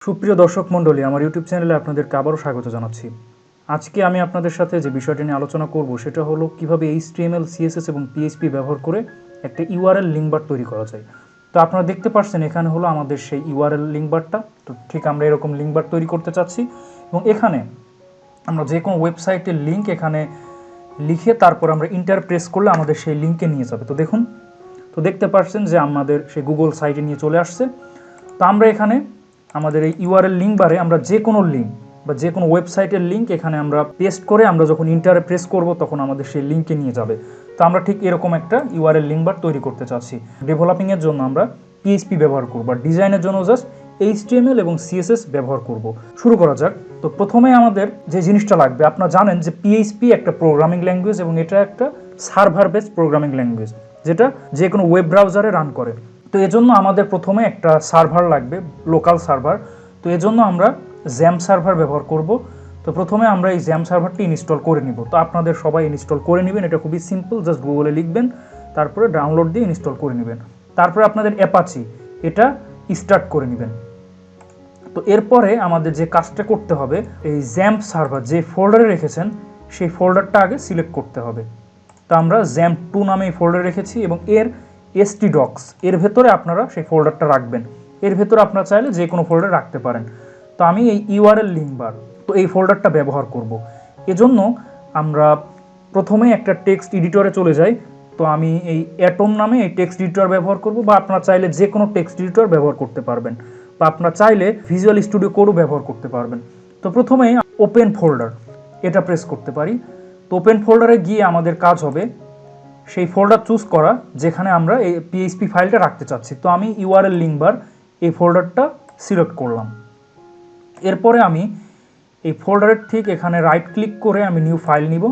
সুপ্রিয় দর্শক মণ্ডলী, আমার ইউটিউব চ্যানেলে আপনাদেরকে আবারও স্বাগত জানাচ্ছি। আজকে আমি আপনাদের সাথে যে বিষয়টি নিয়ে আলোচনা করব সেটা হলো কিভাবে HTML, CSS এবং PHP ব্যবহার করে একটা URL লিঙ্ক বার তৈরি করা যায়। তো আপনারা দেখতে পাচ্ছেন এখানে হলো আমাদের সেই URL লিঙ্ক বারটা। তো ঠিক আমরা এরকম লিঙ্ক বার তৈরি করতে চাচ্ছি এবং এখানে আমরা যে কোনো ওয়েবসাইটের লিঙ্ক এখানে লিখে তারপর আমরা ইন্টার প্রেস করলে আমাদের সেই লিঙ্কে নিয়ে যাবে। তো দেখুন, তো দেখতে পাচ্ছেন যে আমাদের সেই গুগল সাইটে নিয়ে চলে আসছে। তো আমরা এখানে আমাদের এই URL লিঙ্ক বারে আমরা যে কোনো লিঙ্ক বা যে কোনো ওয়েবসাইটের লিঙ্ক এখানে আমরা পেস্ট করে আমরা যখন ইন্টারে প্রেস করব তখন আমাদের সেই লিঙ্কে নিয়ে যাবে। তো আমরা ঠিক এরকম একটা URL লিঙ্ক বার তৈরি করতে চাচ্ছি। ডেভেলপিংয়ের জন্য আমরা PHP ব্যবহার করব, আর ডিজাইনের জন্য জাস্ট HTML এবং CSS ব্যবহার করব। শুরু করা যাক। তো প্রথমে আমাদের যে জিনিসটা লাগবে, আপনারা জানেন যে PHP একটা প্রোগ্রামিং ল্যাঙ্গুয়েজ এবং এটা একটা সার্ভার বেস প্রোগ্রামিং ল্যাঙ্গুয়েজ যেটা যে কোনো ওয়েব ব্রাউজারে রান করে। তো এজন্য আমাদের প্রথমে একটা সার্ভার লাগবে, লোকাল সার্ভার। তো এজন্য আমরা জ্যাম সার্ভার ব্যবহার করব। তো প্রথমে আমরা এই জ্যাম সার্ভারটি ইনস্টল করে নিব। তো আপনাদের সবাই ইনস্টল করে নেবেন, এটা খুবই সিম্পল, জাস্ট গুগলে লিখবেন, তারপরে ডাউনলোড দিয়ে ইনস্টল করে নেবেন। তারপরে আপনাদের অ্যাপাচি এটা স্টার্ট করে নেবেন। তো এরপরে আমাদের যে কাজটা করতে হবে, এই জ্যাম সার্ভার যে ফোল্ডারে রেখেছেন সেই ফোল্ডারটা আগে সিলেক্ট করতে হবে। তো আমরা জ্যাম2 নামে এই ফোল্ডার রেখেছি এবং এর htdocs এর ভেতরে আপনারা সেই ফোল্ডারটা রাখবেন। এর ভেতরে আপনারা চাইলে যে কোনো ফোল্ডার রাখতে পারেন। তো আমি এই URL লিঙ্ক বার, তো এই ফোল্ডারটা ব্যবহার করব। এজন্য আমরা প্রথমে একটা টেক্সট এডিটরে চলে যাই। তো আমি এই অ্যাটম নামে এই টেক্সট এডিটর ব্যবহার করব, বা আপনারা চাইলে যে কোনো টেক্সট এডিটর ব্যবহার করতে পারবেন, বা আপনারা চাইলে ভিজুয়াল স্টুডিও কোডও ব্যবহার করতে পারবেন। তো প্রথমেই ওপেন ফোল্ডার এটা প্রেস করতে পারি। তো ওপেন ফোল্ডারে গিয়ে আমাদের কাজ হবে সেই ফোল্ডার চুজ করা যেখানে আমরা এই PHP ফাইলটা রাখতে চাচ্ছি। তো আমি URL লিঙ্ক বার এই ফোল্ডারটা সিলেক্ট করলাম। এরপরে আমি এই ফোল্ডারের ঠিক এখানে রাইট ক্লিক করে আমি নিউ ফাইল নিব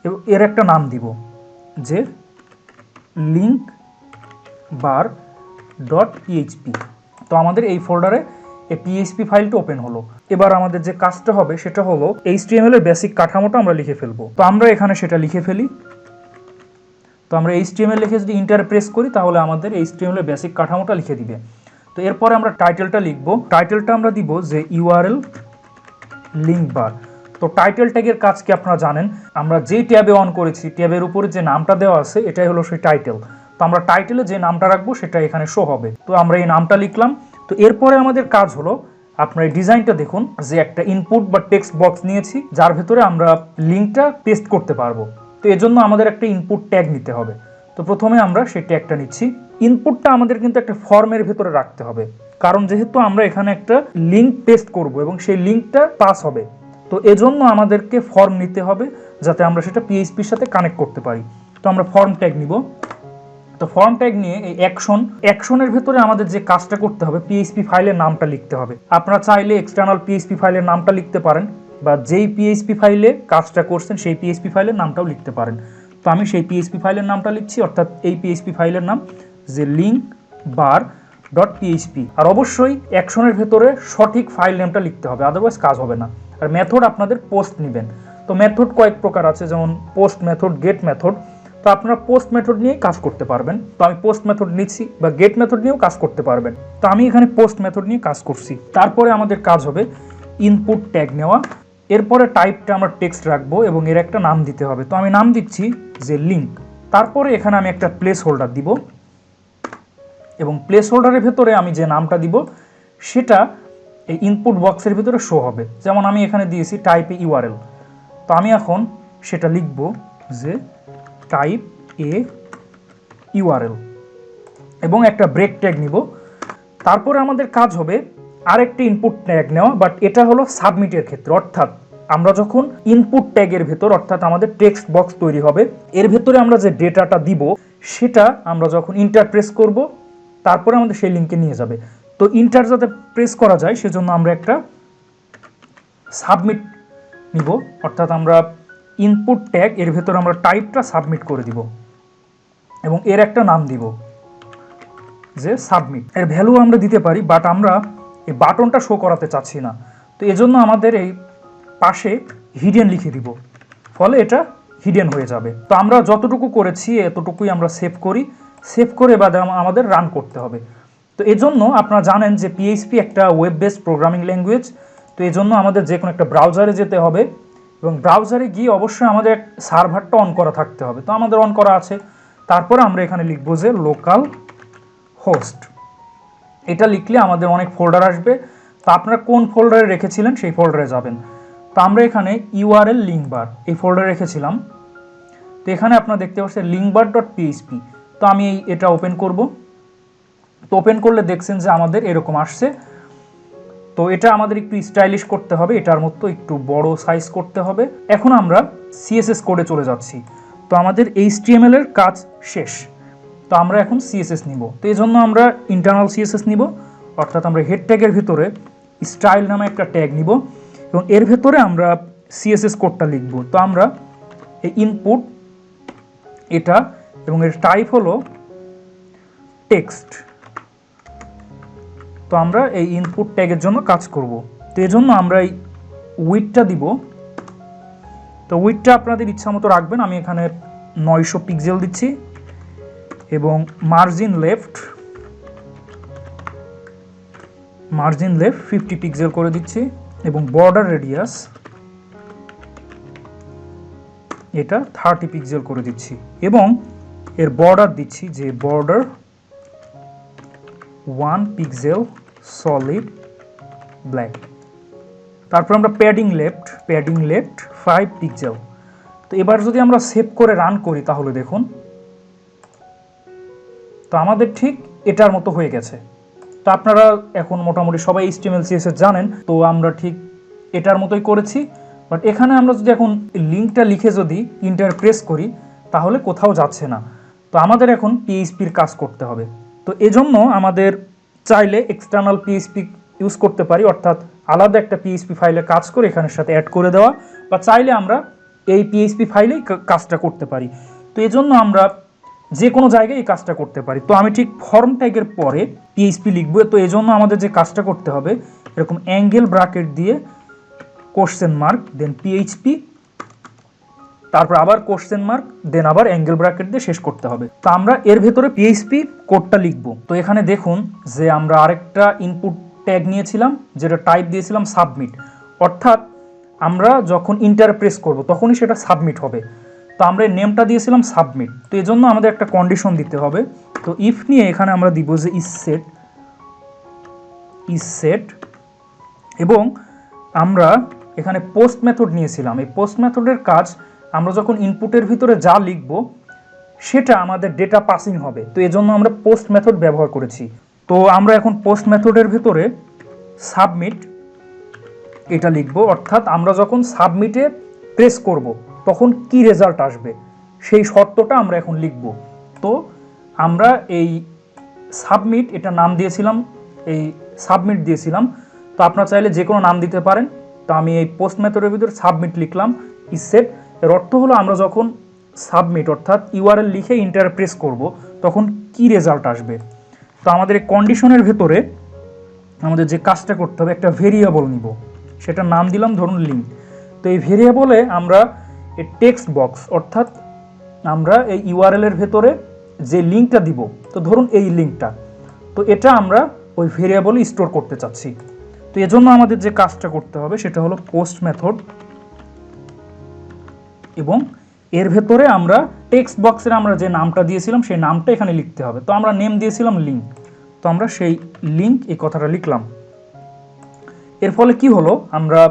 এবং এর একটা নাম দিব যে লিঙ্ক বার .php। তো আমাদের এই ফোল্ডারে এই PHP ফাইলটা ওপেন হলো। এবার আমাদের যে কাজটা হবে সেটা হলো HTML এর বেসিক কাঠামোটা আমরা লিখে ফেলবো। তো আমরা এখানে সেটা লিখে ফেলি। তো আমরা HTML লিখে যদি ইন্টার প্রেস করি তাহলে আমাদের HTML এর বেসিক কাঠামোটা লিখে দিবে। তো এরপরে আমরা টাইটেলটা লিখব। টাইটেলটা আমরা দিব যে URL লিঙ্ক বার। তো টাইটেল ট্যাগের কাজ কি আপনারা জানেন, আমরা যেই ট্যাবে অন করেছি ট্যাবের উপরে যে নামটা দেওয়া আছে এটাই হলো সেই টাইটেল। তো আমরা টাইটেলে যে নামটা রাখবো সেটা এখানে শো হবে। তো আমরা এই নামটা লিখলাম। তো এরপরে আমাদের কাজ হলো, আপনার এই ডিজাইনটা দেখুন যে একটা ইনপুট বা টেক্সট বক্স নিয়েছি যার ভেতরে আমরা লিঙ্কটা পেস্ট করতে পারবো। তো এজন্য আমাদের একটা ইনপুট ট্যাগ নিতে হবে। তো প্রথমে আমরা সেই ট্যাগটা নিচ্ছি। ইনপুটটা আমাদের কিন্তু একটা ফর্মের ভেতরে রাখতে হবে, কারণ যেহেতু আমরা এখানে একটা লিঙ্ক পেস্ট করব এবং সেই লিঙ্কটা পাস হবে। তো এজন্য আমাদেরকে ফর্ম নিতে হবে যাতে আমরা সেটা PHPর সাথে কানেক্ট করতে পারি। তো আমরা ফর্ম ট্যাগ নিব। তো ফর্ম ট্যাগ নিয়ে এই অ্যাকশনের ভেতরে আমাদের যে কাজটা করতে হবে PHP ফাইলের নামটা লিখতে হবে। আপনারা চাইলে এক্সটার্নাল PHP ফাইলের নামটা লিখতে পারেন, বা যেই PHP ফাইলে কাজটা করছেন সেই PHP ফাইলের নামটাও লিখতে পারেন। তো আমি সেই PHP ফাইলের নামটা লিখছি, অর্থাৎ এই PHP ফাইলের নাম যে লিঙ্ক বার .php। আর অবশ্যই অ্যাকশনের ভেতরে সঠিক ফাইল নেমটা লিখতে হবে, আদারওয়াইজ কাজ হবে না। আর মেথড আপনাদের পোস্ট নেবেন। তো মেথড কয়েক প্রকার আছে, যেমন পোস্ট মেথড, গেট মেথড। তো আপনারা পোস্ট মেথড নিয়েই কাজ করতে পারবেন। তো আমি পোস্ট মেথড নিচ্ছি, বা গেট মেথড নিয়েও কাজ করতে পারবেন। তো আমি এখানে পোস্ট মেথড নিয়ে কাজ করছি। তারপরে আমাদের কাজ হবে ইনপুট ট্যাগ নেওয়া। এরপরে টাইপটা আমরা টেক্সট রাখবো এবং এর একটা নাম দিতে হবে। তো আমি নাম দিচ্ছি যে লিঙ্ক। তারপরে এখানে আমি একটা প্লেস হোল্ডার দিব এবং প্লেস হোল্ডারের ভেতরে আমি যে নামটা দিব সেটা এই ইনপুট বক্সের ভিতরে শো হবে। যেমন আমি এখানে দিয়েছি টাইপ এ URL। তো আমি এখন সেটা লিখব যে টাইপ এ URL এবং একটা ব্রেক ট্যাগ নিব। তারপরে আমাদের কাজ হবে আরেকটি ইনপুট ট্যাগ নেওয়া, বাট এটা হলো সাবমিটের ক্ষেত্রে। অর্থাৎ আমরা যখন ইনপুট ট্যাগের ভেতর, অর্থাৎ আমাদের টেক্সট বক্স তৈরি হবে, এর ভেতরে আমরা যে ডেটাটা দিব সেটা আমরা যখন ইন্টার প্রেস করব তারপরে আমাদের সেই লিঙ্কে নিয়ে যাবে। তো ইন্টার যাতে প্রেস করা যায় সেজন্য আমরা একটা সাবমিট নিব, অর্থাৎ আমরা ইনপুট ট্যাগ এর ভেতর আমরা টাইপটা সাবমিট করে দিব এবং এর একটা নাম দিব যে সাবমিট। এর ভ্যালু আমরা দিতে পারি, বাট আমরা এই বাটনটা শো করাতে চাচ্ছি না। তো এজন্য আমাদের এই পাশে হিডেন লিখে দিব, ফলে এটা হিডেন হয়ে যাবে। তো আমরা যতটুকু করেছি এতটুকুই আমরা সেভ করি। সেভ করে বাদে আমাদের রান করতে হবে। তো এজন্য আপনারা জানেন যে পিএইচপি একটা ওয়েব বেসড প্রোগ্রামিং ল্যাঙ্গুয়েজ। তো এজন্য আমাদের যে কোনো একটা ব্রাউজারে যেতে হবে এবং ব্রাউজারে গিয়ে অবশ্যই আমাদের সার্ভারটা অন করা থাকতে হবে। তো আমাদের অন করা আছে। তারপরে আমরা এখানে লিখব যে লোকাল হোস্ট। এটা লিখলে আমাদের অনেক ফোল্ডার আসবে। তো আপনারা কোন ফোল্ডারে রেখেছিলেন সেই ফোল্ডারে যাবেন। তো আমরা এখানে ইউআরএল লিঙ্কবার এই ফোল্ডারে রেখেছিলাম। তো এখানে আপনারা দেখতে পাচ্ছেন linkbar.php। তো আমি এটা ওপেন করব। তো ওপেন করলে দেখছেন যে আমাদের এরকম আসছে। তো এটা আমাদের একটু স্টাইলিশ করতে হবে, এটার মতো একটু বড় সাইজ করতে হবে। এখন আমরা সিএসএস কোডে চলে যাচ্ছি। তো আমাদের HTML এর কাজ শেষ। তো আমরা এখন সিএসএস নিব। তো এই জন্য আমরা ইন্টারনাল সিএসএস নিব, অর্থাৎ আমরা হেড ট্যাগের ভিতরে স্টাইল নামে একটা ট্যাগ নিব এবং এর ভেতরে আমরা সিএসএস কোডটা লিখব। তো আমরা এই ইনপুট এটা এবং এর টাইপ হলো টেক্সট। তো আমরা এই ইনপুট ট্যাগের জন্য কাজ করব। তো এই জন্য আমরা এই উইডথটা দিব। তো উইডথটা আপনাদের ইচ্ছা মতো রাখবেন। আমি এখানে 900 পিক্সেল দিচ্ছি এবং মার্জিন লেফট 50 পিক্সেল করে দিচ্ছি এবং বর্ডার রেডিয়াস এটা 30 পিক্সেল করে দিচ্ছি এবং এর বর্ডার দিচ্ছি যে বর্ডার 1 পিক্সেল সলিড ব্ল্যাক। তারপর আমরা প্যাডিং লেফট 5 পিক্সেল। তো এবার যদি আমরা সেভ করে রান করি তাহলে দেখুন তো আমাদের ঠিক এটার মতো হয়ে গেছে। তো আপনারা এখন মোটামুটি সবাই HTML CSS জানেন। তো আমরা ঠিক এটার মতোই করেছি। বাট এখানে আমরা যদি এখন লিঙ্কটা লিখে যদি ইন্টার প্রেস করি তাহলে কোথাও যাচ্ছে না। তো আমাদের এখন পিএইচপির কাজ করতে হবে। তো এজন্য আমাদের চাইলে এক্সটার্নাল পিএইচপি ইউজ করতে পারি, অর্থাৎ আলাদা একটা পিএইচপি ফাইলে কাজ করে এখানের সাথে অ্যাড করে দেওয়া, বা চাইলে আমরা এই পিএইচপি ফাইলেই কাজটা করতে পারি। তো এজন্য আমরা যে কোনো জায়গায় এই কাজটা করতে পারি। তো আমি ঠিক ফর্ম ট্যাগের পরে পিএইচপি লিখব। তো এজন্য আমাদের যে কাজটা করতে হবে এরকম অ্যাঙ্গেল ব্র্যাকেট দিয়ে কোশ্চেন মার্ক দেন পিএইচপি, তারপর আবার কোশ্চেন মার্ক দেন আবার অ্যাঙ্গেল ব্র্যাকেট দিয়ে শেষ করতে হবে। তো আমরা এর ভেতরে পিএইচপি কোডটা লিখব। তো এখানে দেখুন যে আমরা আরেকটা ইনপুট ট্যাগ নিয়েছিলাম যেটা টাইপ দিয়েছিলাম সাবমিট, অর্থাৎ আমরা যখন ইন্টার প্রেস করব তখনই সেটা সাবমিট হবে। তো আমরা এই নেমটা দিয়েছিলাম সাবমিট। তো এই জন্য আমাদের একটা কন্ডিশন দিতে হবে। তো ইফ নিয়ে এখানে আমরা দিব যে ইজ সেট এবং আমরা এখানে পোস্ট মেথড নিয়েছিলাম। এই পোস্ট মেথডের কাজ আমরা যখন ইনপুটের ভিতরে যা লিখব সেটা আমাদের ডেটা পাসিং হবে। তো এজন্য আমরা পোস্ট মেথড ব্যবহার করেছি। তো আমরা এখন পোস্ট মেথডের ভিতরে সাবমিট এটা লিখব, অর্থাৎ আমরা যখন সাবমিটে প্রেস করব তখন কি রেজাল্ট আসবে সেই শর্তটা আমরা এখন লিখব। তো আমরা এই সাবমিট এটা নাম দিয়েছিলাম, এই সাবমিট দিয়েছিলাম। তো আপনারা চাইলে যে কোনো নাম দিতে পারেন। তো আমি এই পোস্ট মেথডের ভিতরে সাবমিট লিখলাম ইজ সেট। এর অর্থ হলো আমরা যখন সাবমিট অর্থাৎ ইউআরএল লিখে ইন্টার প্রেস করব তখন কি রেজাল্ট আসবে। তো আমাদের এই কন্ডিশনের ভেতরে আমাদের যে কাজটা করতে হবে একটা ভেরিয়েবল নিব, সেটার নাম দিলাম ধরুন লিঙ্ক। তো এই ভেরিয়েবলে আমরা এই টেক্সট বক্স অর্থাৎ আমরা এই ইউআরএল এর ভেতরে যে লিঙ্কটা দিব, তো ধরুন এই লিঙ্কটা, তো এটা আমরা ওই ভেরিয়েবলে স্টোর করতে চাচ্ছি। তো এজন্য আমাদের যে কাজটা করতে হবে সেটা হলো পোস্ট মেথড এবং এর ভেতরে আমরা টেক্সট বক্সের আমরা যে নামটা দিয়েছিলাম সেই নামটা এখানে লিখতে হবে। তো আমরা নেম দিয়েছিলাম লিঙ্ক, তো আমরা সেই লিঙ্ক এই কথাটা লিখলাম। এর ফলে কি হলো, আমরা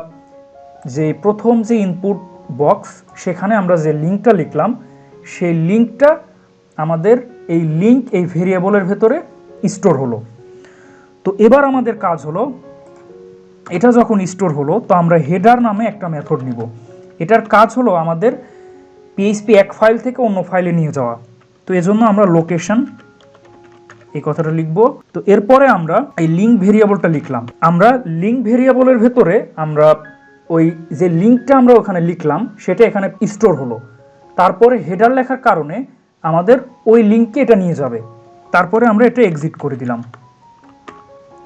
যে প্রথম যে ইনপুট বক্স সেখানে আমরা যে লিঙ্কটা লিখলাম সেই লিঙ্কটা আমাদের এই লিঙ্ক এই ভেরিয়েবলের ভেতরে স্টোর হলো। তো এবার আমাদের কাজ হলো এটা যখন স্টোর হলো তো আমরা হেডার নামে একটা মেথড নিব। এটার কাজ হলো আমাদের পিএইচপি এক ফাইল থেকে অন্য ফাইলে নিয়ে যাওয়া। তো এজন্য আমরা লোকেশন এই কথাটা লিখব। তো এরপরে আমরা এই লিঙ্ক ভেরিয়েবলটা লিখলাম। আমরা লিঙ্ক ভেরিয়েবলের ভেতরে আমরা ওই যে লিঙ্কটা আমরা ওখানে লিখলাম সেটা এখানে স্টোর হলো। তারপরে হেডার লেখার কারণে আমাদের ওই লিঙ্কে এটা নিয়ে যাবে। তারপরে আমরা এটা এক্সিট করে দিলাম।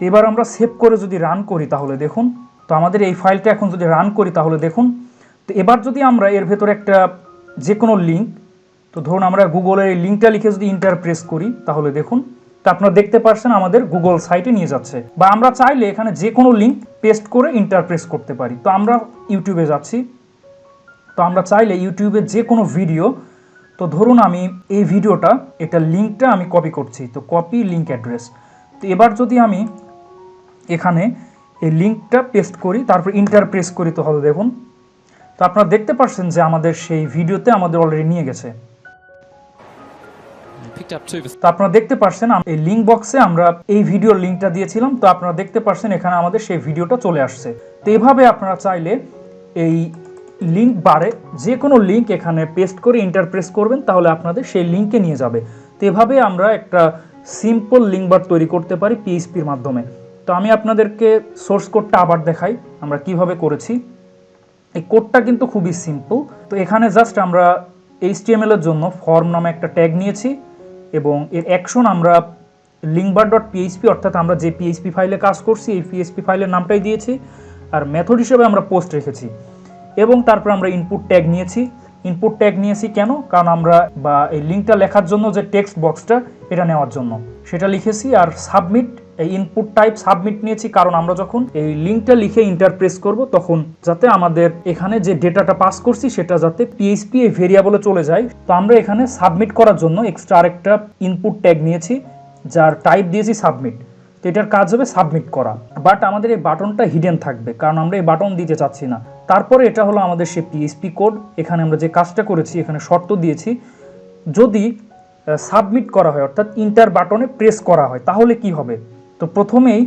এবার আমরা সেভ করে যদি রান করি তাহলে দেখুন তো আমাদের এই ফাইলটা এখন যদি রান করি তাহলে দেখুন। তো এবার যদি আমরা এর ভেতরে একটা যে কোনো লিঙ্ক, তো ধরুন আমরা গুগলের এই লিঙ্কটা লিখে যদি ইন্টার প্রেস করি তাহলে দেখুন তো আপনারা দেখতে পাচ্ছেন আমাদের গুগল সাইটে নিয়ে যাচ্ছে। বা আমরা চাইলে এখানে যে কোনো লিঙ্ক পেস্ট করে ইন্টারপ্রেস করতে পারি। তো আমরা ইউটিউবে যাচ্ছি, তো আমরা চাইলে ইউটিউবে যে কোনো ভিডিও, তো ধরুন আমি এই ভিডিওটা, এটা লিঙ্কটা আমি কপি করছি, তো কপি লিঙ্ক অ্যাড্রেস। তো এবার যদি আমি এখানে এই লিঙ্কটা পেস্ট করি, তারপর ইন্টারপ্রেস করি, তো হবে দেখুন, তো আপনারা দেখতে পাচ্ছেন যে আমাদের সেই ভিডিওতে আমাদের অলরেডি নিয়ে গেছে। তো আপনারা দেখতে পাচ্ছেন এই লিঙ্ক বক্সে আমরা এই ভিডিওর লিঙ্কটা দিয়েছিলাম, তো আপনারা দেখতে পাচ্ছেন এখানে আমাদের সেই ভিডিওটা চলে আসছে। তো এভাবে আপনারা চাইলে এই লিঙ্ক বারে যে কোনো লিঙ্ক এখানে পেস্ট করে ইন্টারপ্রেস করবেন, তাহলে আপনাদের সেই লিঙ্কে নিয়ে যাবে। তো এভাবে আমরা একটা সিম্পল লিঙ্ক বার তৈরি করতে পারি পিএইচপির মাধ্যমে। তো আমি আপনাদেরকে সোর্স কোডটা আবার দেখাই আমরা কিভাবে করেছি। এই কোডটা কিন্তু খুবই সিম্পল। তো এখানে জাস্ট আমরা HTML এর জন্য ফর্ম নামে একটা ট্যাগ নিয়েছি এবং এর অ্যাকশন আমরা linkbar.php, অর্থাৎ আমরা যে PHP ফাইলে কাজ করছি এই PHP ফাইলের নামটাই দিয়েছি, আর মেথড হিসেবে আমরা পোস্ট রেখেছি। এবং তারপর আমরা ইনপুট ট্যাগ নিয়েছি কেন, কারণ আমরা বা এই লিঙ্কটা লেখার জন্য যে টেক্সট বক্সটা এটা নেওয়ার জন্য সেটা লিখেছি। আর সাবমিট, এই ইনপুট টাইপ সাবমিট নিয়েছি, কারণ আমরা যখন এই লিঙ্কটা লিখে ইন্টারপ্রেস করব তখন যাতে আমাদের এখানে যে ডেটাটা পাস করছি সেটা যাতে PHP এই ভেরিয়েবলে চলে যায়। তো আমরা এখানে সাবমিট করার জন্য এক্সট্রা আরেকটা ইনপুট ট্যাগ নিয়েছি যার টাইপ দিয়েছি সাবমিট। তো এটার কাজ হবে সাবমিট করা, বাট আমাদের এই বাটনটা হিডেন থাকবে কারণ আমরা এই বাটন দিতে চাচ্ছি না। তারপরে এটা হলো আমাদের সেই PHP কোড। এখানে আমরা যে কাজটা করেছি, এখানে শর্ত দিয়েছি যদি সাবমিট করা হয় অর্থাৎ ইন্টার বাটনে প্রেস করা হয় তাহলে কি হবে। তো প্রথমেই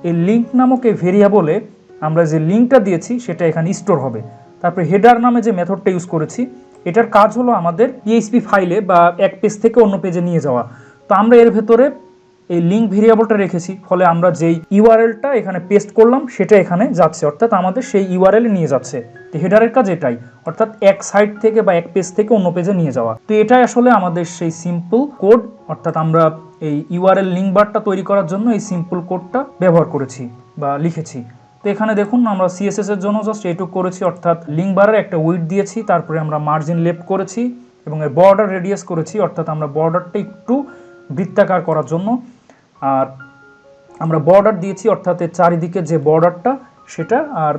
এই লিঙ্ক নামক এই ভেরিয়েবলে আমরা যে লিঙ্কটা দিয়েছি সেটা এখানে স্টোর হবে। তারপরে হেডার নামে যে মেথডটা ইউজ করেছি এটার কাজ হলো আমাদের PHP ফাইলে বা এক পেজ থেকে অন্য পেজে নিয়ে যাওয়া। তো আমরা এর ভেতরে এই লিঙ্ক ভেরিয়েবলটা রেখেছি, ফলে আমরা যেই ইউআরএলটা এখানে পেস্ট করলাম সেটা এখানে যাচ্ছে, অর্থাৎ আমাদের সেই ইউআরএলে নিয়ে যাচ্ছে। তো হেডারের কাজ এটাই, অর্থাৎ এক সাইট থেকে বা এক পেজ থেকে অন্য পেজে নিয়ে যাওয়া। তো এটাই আসলে আমাদের সেই সিম্পল কোড, অর্থাৎ আমরা এই ইউআরএল লিঙ্ক বারটা তৈরি করার জন্য এই সিম্পল কোডটা ব্যবহার করেছি বা লিখেছি। তো এখানে দেখুন আমরা CSS এর জন্য জাস্ট এইটুকু করেছি, অর্থাৎ লিঙ্ক বারের একটা উইডথ দিয়েছি, তারপরে আমরা মার্জিন লেফট করেছি এবং এর বর্ডার রেডিয়াস করেছি, অর্থাৎ আমরা বর্ডারটা একটু বৃত্তাকার করার জন্য। আর আমরা বর্ডার দিয়েছি অর্থাৎ এর চারিদিকে যে বর্ডারটা সেটা, আর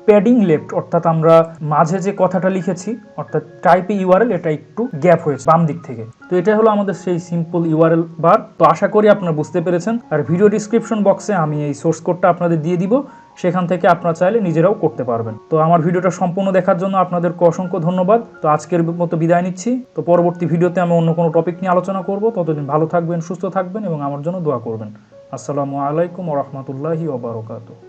প্যাডিং লেফট, অর্থাৎ আমরা মাঝে যে কথাটা লিখেছি অর্থাৎ টাইপে ইউআরএল এটা একটু গ্যাপ হয়েছে বাম দিক থেকে। তো এটা হলো আমাদের সেই সিম্পল ইউআরএল বার। তো আশা করি আপনারা বুঝতে পেরেছেন। আর ভিডিও ডিসক্রিপশন বক্সে আমি এই সোর্স কোডটা আপনাদের দিয়ে দিব, সেখান থেকে আপনারা চাইলে নিজেরাও করতে পারবেন। তো আমার ভিডিওটা সম্পূর্ণ দেখার জন্য আপনাদেরকে অসংখ্য ধন্যবাদ। তো আজকের মতো বিদায় নিচ্ছি। তো পরবর্তী ভিডিওতে আমি অন্য কোনো টপিক নিয়ে আলোচনা করব। ততদিন ভালো থাকবেন, সুস্থ থাকবেন এবং আমার জন্য দোয়া করবেন। আসসালামু আলাইকুম ওয়া রাহমাতুল্লাহি ওয়া বারাকাতুহু।